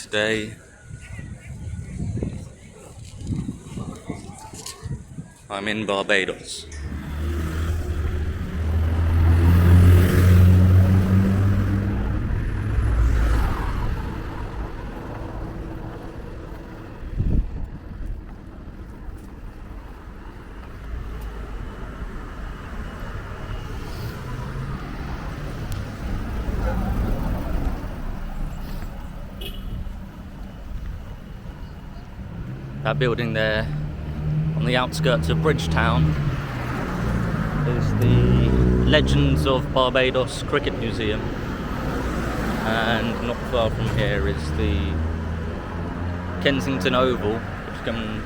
Today I'm in Barbados. That building there on the outskirts of Bridgetown is the Legends of Barbados Cricket Museum, and not far from here is the Kensington Oval, which I'm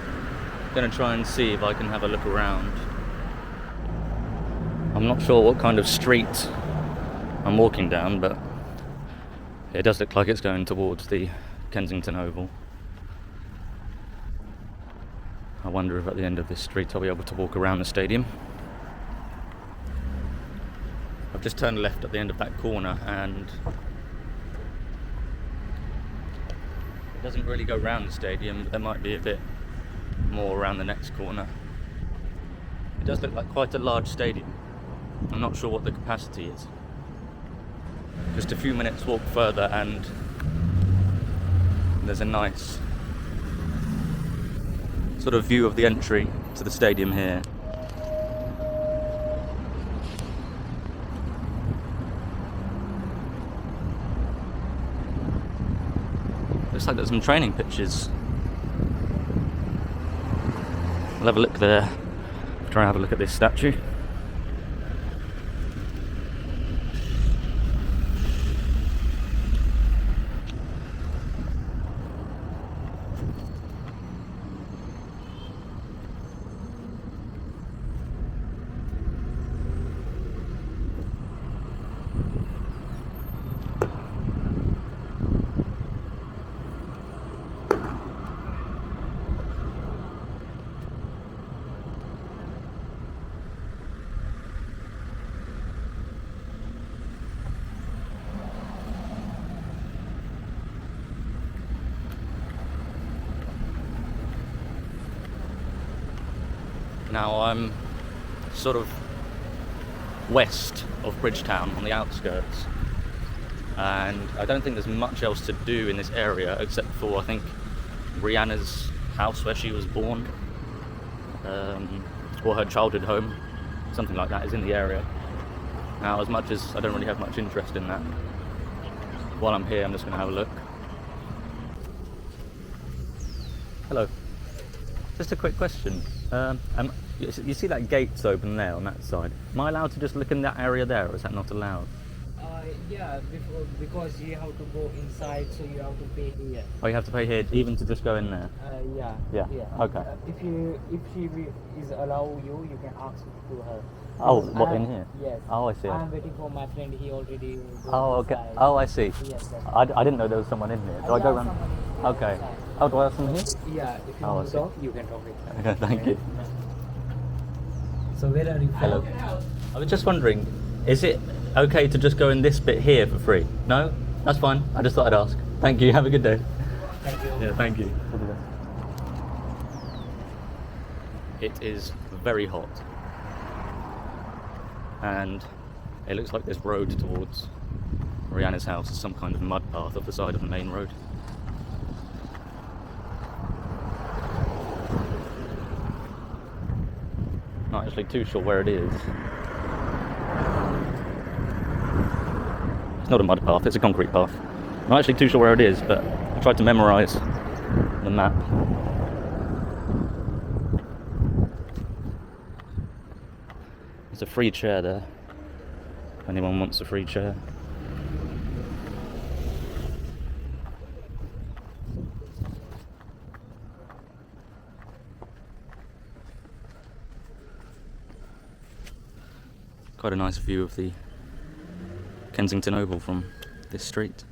going to try and see if I can have a look around. I'm not sure what kind of street I'm walking down, but it does look like it's going towards the Kensington Oval. I wonder if at the end of this street I'll be able to walk around the stadium. I've just turned left at the end of that corner and it doesn't really go round the stadium, but there might be a bit more around the next corner. It does look like quite a large stadium. I'm not sure what the capacity is. Just a few minutes walk further and there's a nice sort of view of the entry to the stadium here. Looks like there's some training pitches. I'll have a look there. Try and have a look at this statue. Now I'm sort of west of Bridgetown on the outskirts, and I don't think there's much else to do in this area except for, I think, Rihanna's house where she was born, or her childhood home, something like that is in the area. Now, as much as I don't really have much interest in that, while I'm here I'm just going to have a look. Hello. Just a quick question. You see that gate's open there on that side? Am I allowed to just look in that area there, or is that not allowed? Yeah, because you have to go inside, so you have to pay here. Oh, you have to pay here even to just go in there? Yeah. Yeah. Okay. If she is allow you, you can ask to her. Oh, Because what, in here? Yes. Oh, I see. I'm waiting for my friend. He already. Oh, okay. Inside. Oh, I see. Yes. I didn't know there was someone in here. Do I go around? Okay. Oh, do I have someone here? Yeah. If you Oh, I want to see. talk, you can talk with her. Okay, thank you. So where are you from? Hello. I was just wondering, is it okay to just go in this bit here for free? No? That's fine. I just thought I'd ask. Thank you. Have a good day. Thank you. Yeah, thank you. It is very hot. And it looks like this road towards Rihanna's house is some kind of mud path up the side of the main road. Not actually too sure where it is. It's not a mud path, it's a concrete path. I'm not actually too sure where it is, but I tried to memorise the map. There's a free chair there, if anyone wants a free chair. Quite a nice view of the Kensington Oval from this street.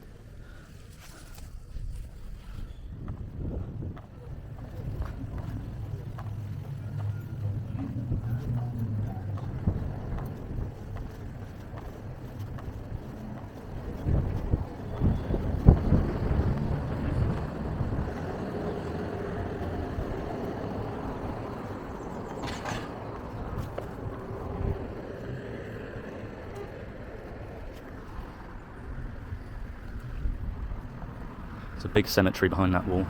a big cemetery behind that wall.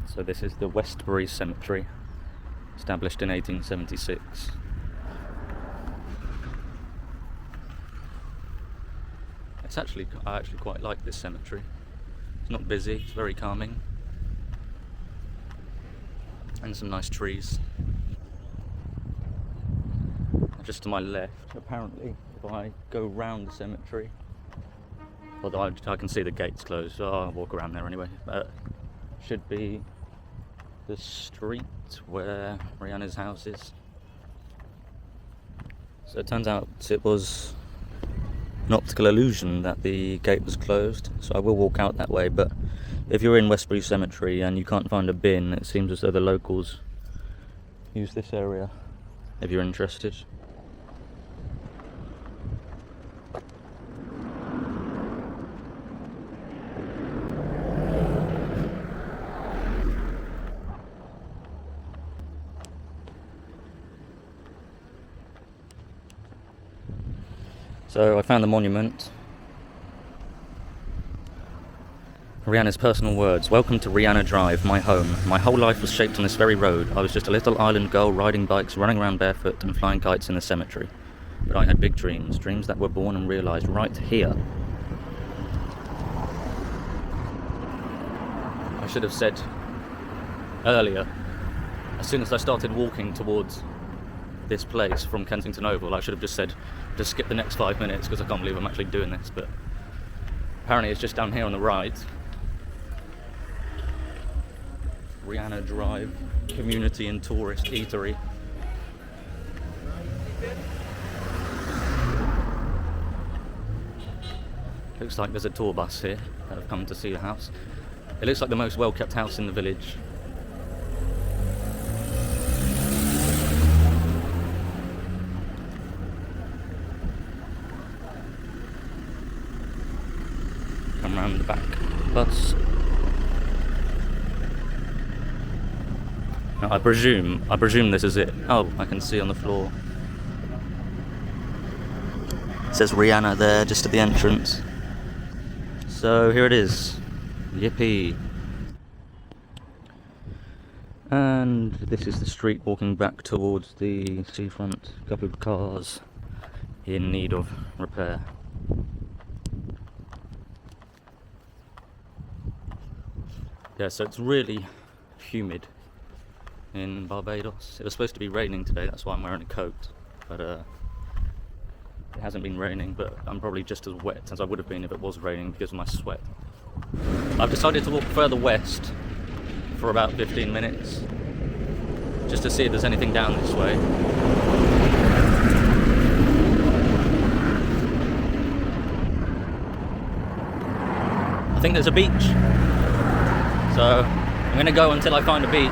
So this is the Westbury Cemetery, established in 1876. I actually quite like this cemetery. It's not busy, it's very calming. And some nice trees. Just to my left, apparently, if I go round the cemetery, although I can see the gates closed, so I'll walk around there anyway. Should be the street where Rihanna's house is. So it turns out it was an optical illusion that the gate was closed, so I will walk out that way. But if you're in Westbury Cemetery and you can't find a bin, it seems as though the locals use this area if you're interested. So I found the monument. Rihanna's personal words. Welcome to Rihanna Drive, my home. My whole life was shaped on this very road. I was just a little island girl riding bikes, running around barefoot and flying kites in the cemetery. But I had big dreams, dreams that were born and realised right here. I should have said earlier, as soon as I started walking towards this place from Kensington Oval, I should have just said, just skip the next 5 minutes because I can't believe I'm actually doing this, but apparently it's just down here on the right. Rihanna Drive, community and tourist eatery. Looks like there's a tour bus here that have come to see the house. It looks like the most well-kept house in the village. Come round the back bus. Now, I presume this is it. Oh, I can see on the floor. It says Rihanna there, just at the entrance. So here it is. Yippee. And this is the street walking back towards the seafront. A couple of cars in need of repair. Yeah, so it's really humid in Barbados. It was supposed to be raining today, that's why I'm wearing a coat. But it hasn't been raining, but I'm probably just as wet as I would have been if it was raining because of my sweat. I've decided to walk further west for about 15 minutes, just to see if there's anything down this way. I think there's a beach. So I'm going to go until I find a beach,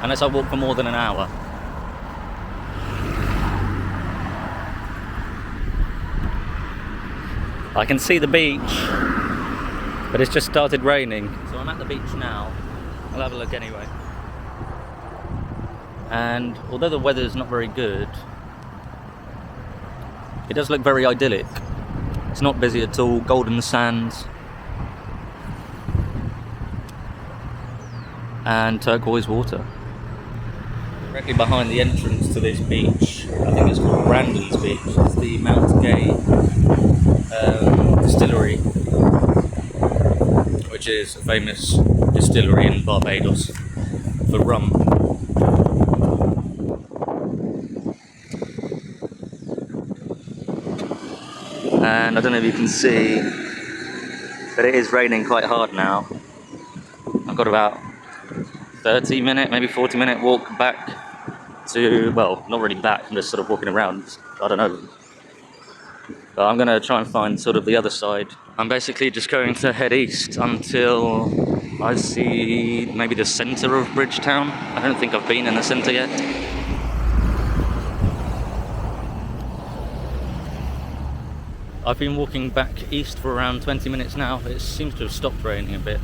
unless I walk for more than an hour. I can see the beach, but it's just started raining. So I'm at the beach now. I'll have a look anyway. And although the weather's not very good, it does look very idyllic. It's not busy at all, golden sands and turquoise water. Directly behind the entrance to this beach, I think it's called Brandon's Beach, is the Mount Gay distillery, which is a famous distillery in Barbados for rum. And I don't know if you can see, but it is raining quite hard now. I've got about 30-minute, maybe 40-minute walk back to, well, not really back, I'm just sort of walking around, I don't know. But I'm going to try and find sort of the other side. I'm basically just going to head east until I see maybe the centre of Bridgetown. I don't think I've been in the centre yet. I've been walking back east for around 20 minutes now. It seems to have stopped raining a bit.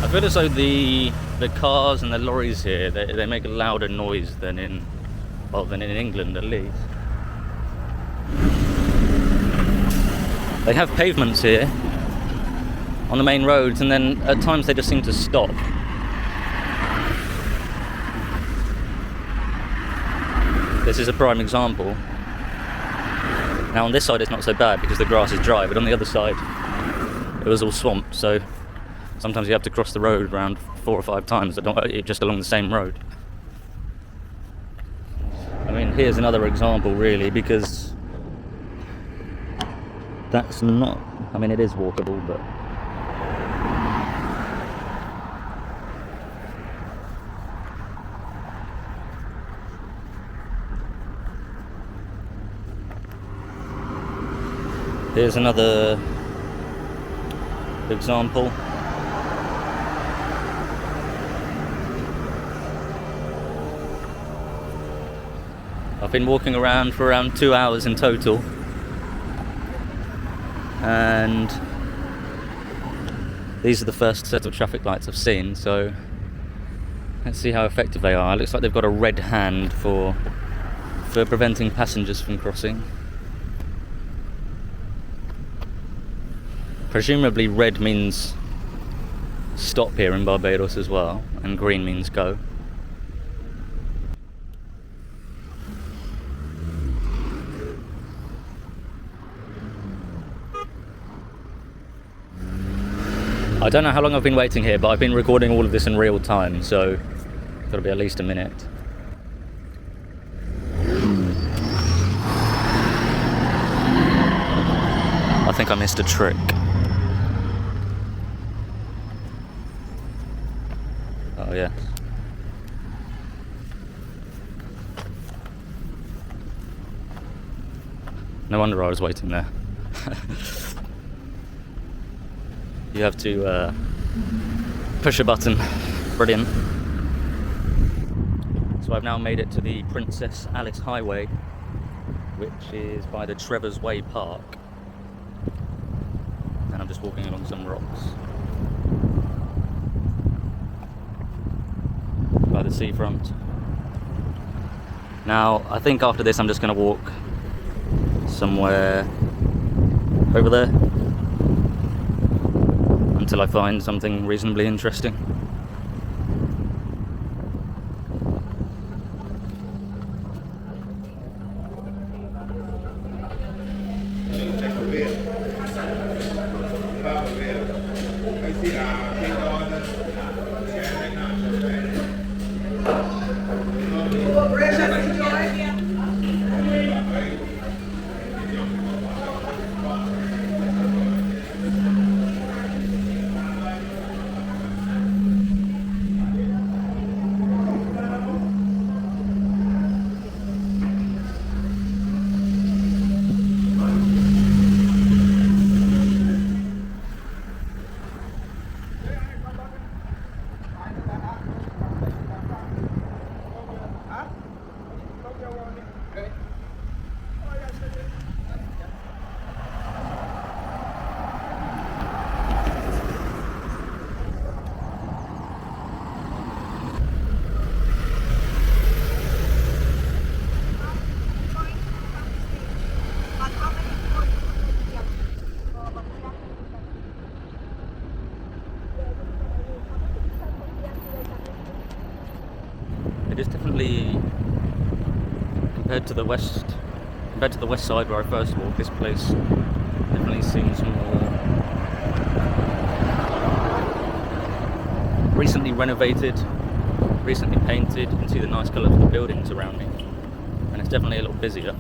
I feel as though the cars and the lorries here, they make a louder noise than in England at least. They have pavements here on the main roads, and then at times they just seem to stop. This is a prime example. Now on this side it's not so bad because the grass is dry, but on the other side it was all swamp, so sometimes you have to cross the road around 4 or 5 times just along the same road. I mean, here's another example really, because that's not, I mean it is walkable, but here's another example. I've been walking around for around 2 hours in total, and these are the first set of traffic lights I've seen, so let's see how effective they are. It looks like they've got a red hand for preventing passengers from crossing. Presumably red means stop here in Barbados as well, and green means go. I don't know how long I've been waiting here, but I've been recording all of this in real time, so it's got to be at least a minute. I think I missed a trick. Oh yeah. No wonder I was waiting there. You have to push a button. Brilliant. So I've now made it to the Princess Alice Highway, which is by the Trevors Way Park. And I'm just walking along some rocks by the seafront. Now, I think after this I'm just going to walk somewhere over there until I find something reasonably interesting. It is definitely, compared to the west side where I first walked, this place definitely seems more recently renovated, recently painted. You can see the nice colours of the buildings around me, and it's definitely a little busier.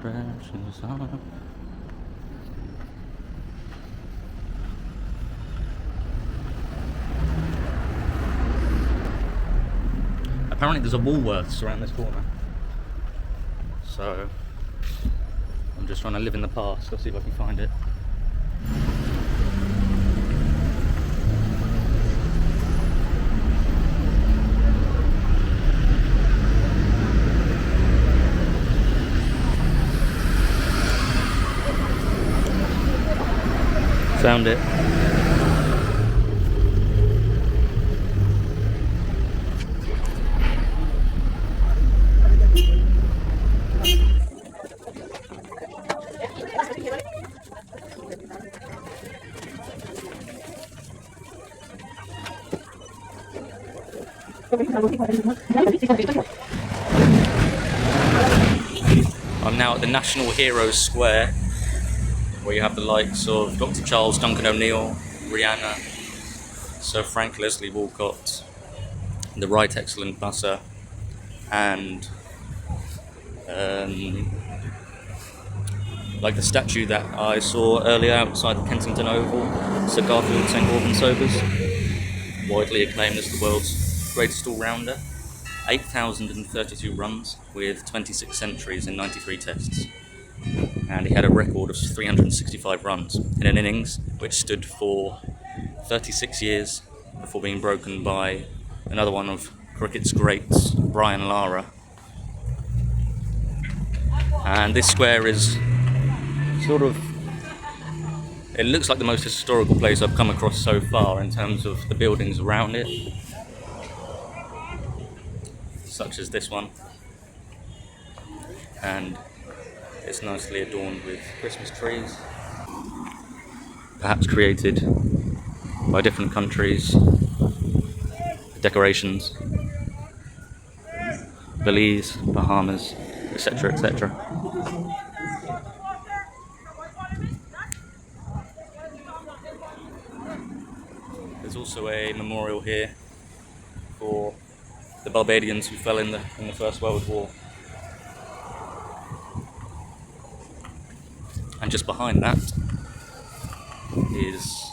Precious heart. Apparently there's a Woolworths around this corner, so I'm just trying to live in the past. I'll see if I can find it. Found it. I'm now at the National Heroes Square, where you have the likes of Dr. Charles Duncan O'Neill, Rihanna, Sir Frank Leslie Walcott, the Right Excellent Busser, and like the statue that I saw earlier outside the Kensington Oval, Sir Garfield St Albans Sobers, widely acclaimed as the world's greatest all-rounder. 8,032 runs with 26 centuries in 93 tests. And he had a record of 365 runs in an innings which stood for 36 years before being broken by another one of cricket's greats, Brian Lara. And this square is sort of, it looks like the most historical place I've come across so far in terms of the buildings around it, such as this one, and it's nicely adorned with Christmas trees, perhaps created by different countries. Decorations, Belize, Bahamas, etc., etc. There's also a memorial here for the Barbadians who fell in the First World War. And just behind that is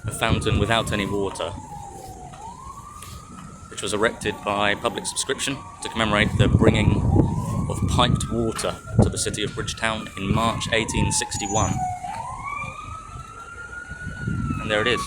a fountain without any water, which was erected by public subscription to commemorate the bringing of piped water to the city of Bridgetown in March 1861. And there it is.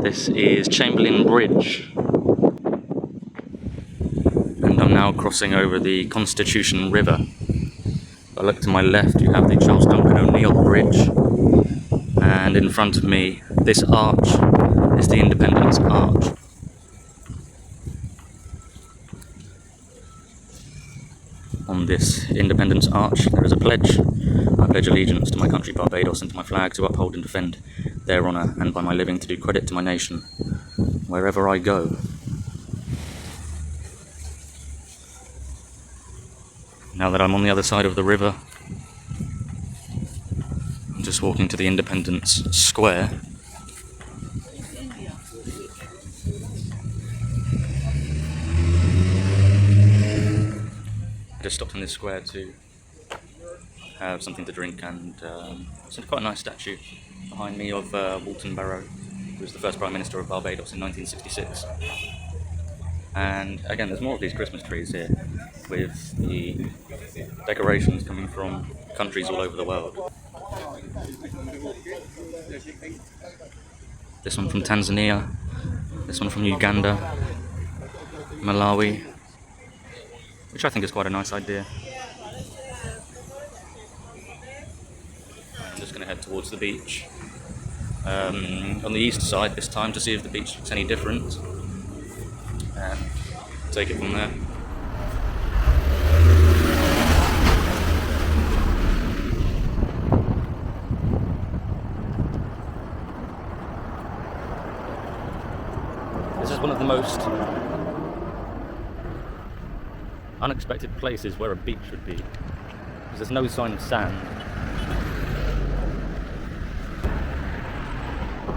This is Chamberlain Bridge, and I'm now crossing over the Constitution River. If I look to my left, you have the Charles Duncan O'Neill Bridge, and in front of me, this arch is the Independence Arch. On this Independence Arch, there is a pledge. I pledge allegiance to my country Barbados and to my flag, to uphold and defend their honour, and by my living to do credit to my nation wherever I go. Now that I'm on the other side of the river, I'm just walking to the Independence Square. I just stopped in this square to have something to drink, and there's quite a nice statue behind me of Walton Barrow, who was the first Prime Minister of Barbados in 1966. And again, there's more of these Christmas trees here, with the decorations coming from countries all over the world. This one from Tanzania, this one from Uganda, Malawi, which I think is quite a nice idea. I'm just going to head towards the beach. On the east side this time, to see if the beach looks any different, and take it from there. This is one of the most unexpected places where a beach should be, because there's no sign of sand.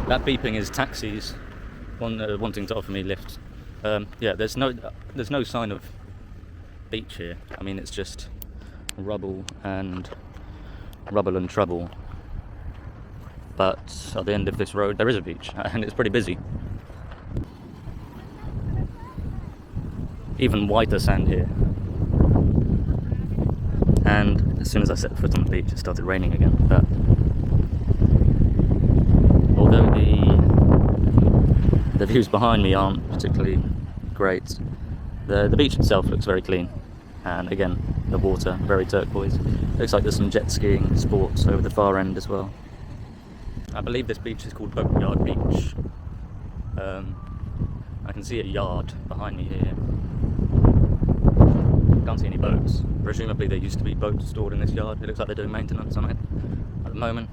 That beeping is taxis wanting to offer me lifts. Yeah, there's no sign of beach here. I mean, it's just rubble and trouble. But at the end of this road, there is a beach, and it's pretty busy. Even whiter sand here. And as soon as I set foot on the beach, it started raining again. But although the views behind me aren't particularly great, the beach itself looks very clean. And again, the water, very turquoise. Looks like there's some jet skiing sports over the far end as well. I believe this beach is called Boatyard Beach. I can see a yard behind me here. Can't see any boats. Presumably there used to be boats stored in this yard. It looks like they're doing maintenance on it at the moment.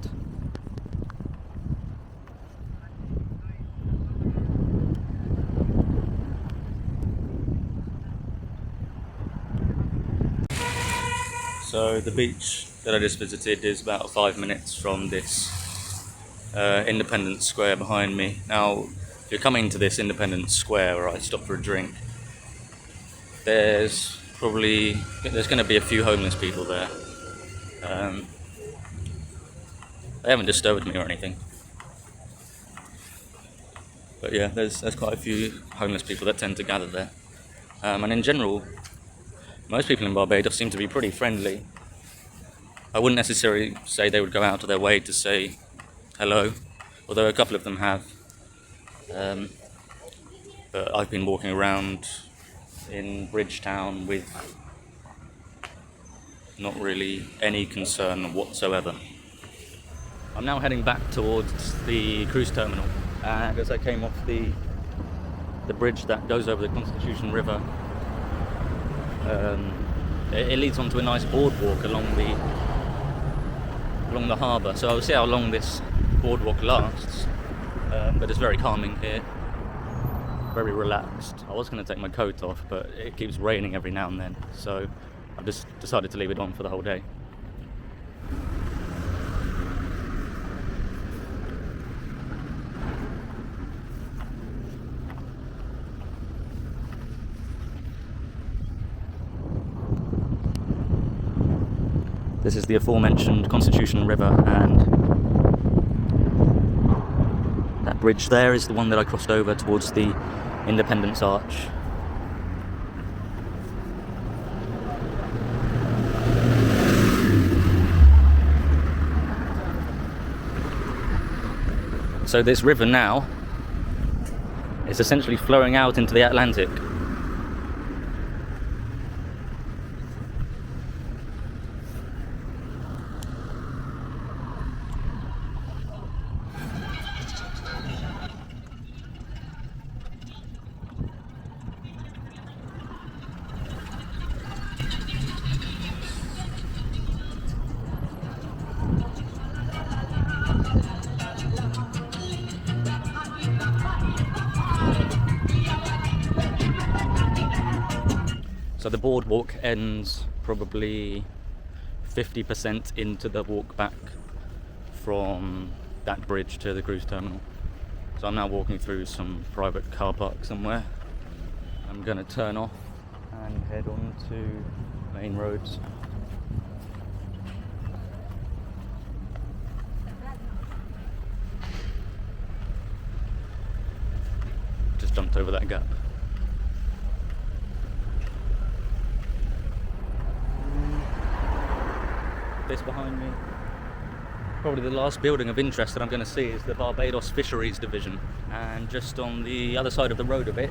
So the beach that I just visited is about 5 minutes from this Independence Square behind me. Now, if you're coming to this Independence Square where I stopped for a drink, there's going to be a few homeless people there. They haven't disturbed me or anything, but yeah, there's quite a few homeless people that tend to gather there. And in general, most people in Barbados seem to be pretty friendly. I wouldn't necessarily say they would go out of their way to say hello, although a couple of them have. But I've been walking around in Bridgetown with not really any concern whatsoever. I'm now heading back towards the cruise terminal, and as I came off the bridge that goes over the Constitution River, it leads onto a nice boardwalk along the harbour. So I'll see how long this boardwalk lasts, but it's very calming here, very relaxed. I was going to take my coat off, but it keeps raining every now and then, so I've just decided to leave it on for the whole day. This is the aforementioned Constitution River, and that bridge there is the one that I crossed over towards the Independence Arch. So this river now is essentially flowing out into the Atlantic. So the boardwalk ends probably 50% into the walk back from that bridge to the cruise terminal. So I'm now walking through some private car park somewhere. I'm going to turn off and head on to main roads. Just jumped over that gap. This behind me, probably the last building of interest that I'm going to see, is the Barbados Fisheries Division. And just on the other side of the road a bit,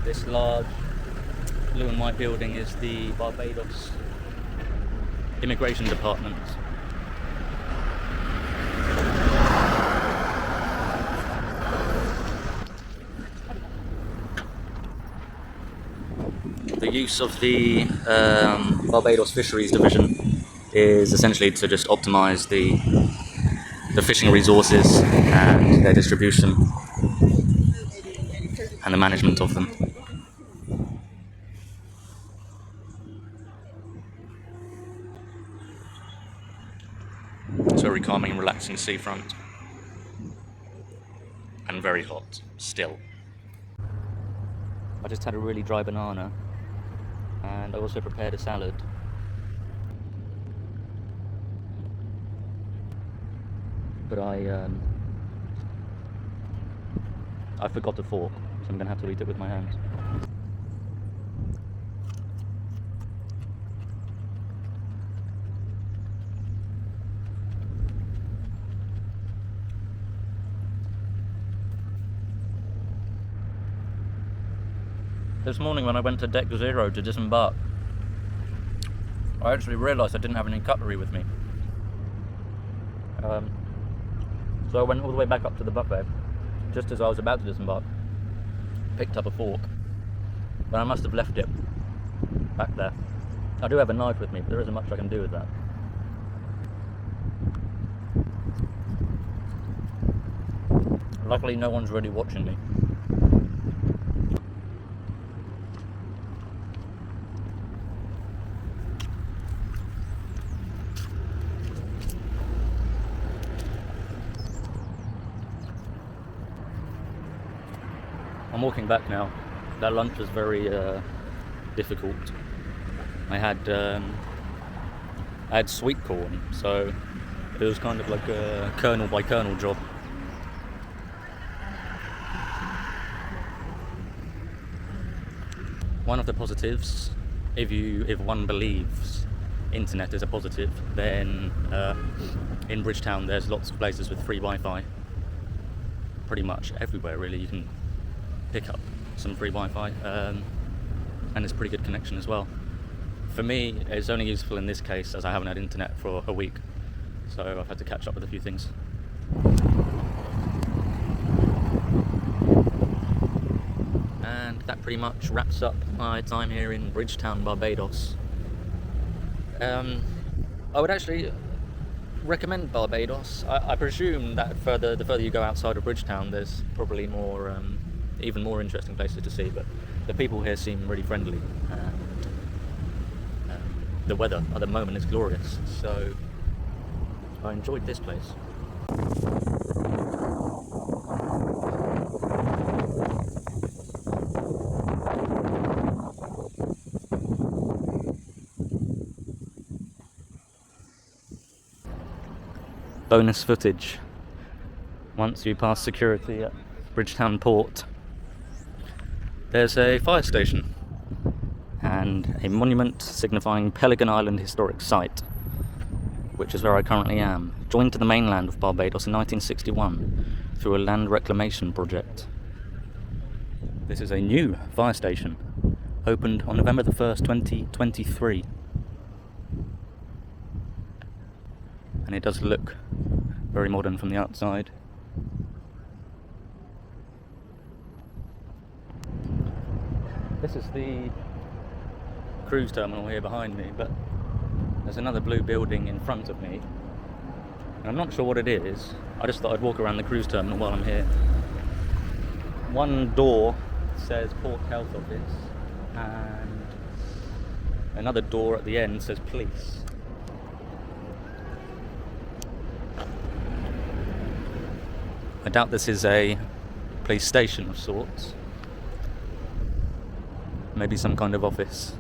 this large blue and white building is the Barbados Immigration Department. The use of the Barbados Fisheries Division is essentially to just optimise the fishing resources and their distribution and the management of them. It's very calming and relaxing seafront, and very hot still. I just had a really dry banana, and I also prepared a salad. But I forgot a fork, so I'm going to have to eat it with my hands. This morning when I went to deck 0 to disembark, I actually realised I didn't have any cutlery with me. So I went all the way back up to the buffet, just as I was about to disembark, picked up a fork, but I must have left it back there. I do have a knife with me, but there isn't much I can do with that. Luckily no one's really watching me. I'm walking back now. That lunch was very difficult. I had sweet corn, so it was kind of like a kernel by kernel job. One of the positives, if one believes internet is a positive, then in Bridgetown there's lots of places with free Wi-Fi. Pretty much everywhere really you can pick up some free Wi-Fi, and it's a pretty good connection as well. For me, it's only useful in this case as I haven't had internet for a week, so I've had to catch up with a few things. And that pretty much wraps up my time here in Bridgetown, Barbados. I would actually recommend Barbados. I presume that the further you go outside of Bridgetown, there's probably more, even more interesting places to see, but the people here seem really friendly, and the weather at the moment is glorious, so I enjoyed this place. Bonus footage. Once you pass security at Bridgetown Port, there's a fire station and a monument signifying Pelican Island Historic Site, which is where I currently am, joined to the mainland of Barbados in 1961 through a land reclamation project. This is a new fire station, opened on November the 1st, 2023. And it does look very modern from the outside. This is the cruise terminal here behind me, but there's another blue building in front of me. And I'm not sure what it is. I just thought I'd walk around the cruise terminal while I'm here. One door says Port Health Office, and another door at the end says Police. I doubt this is a police station of sorts. Maybe some kind of office.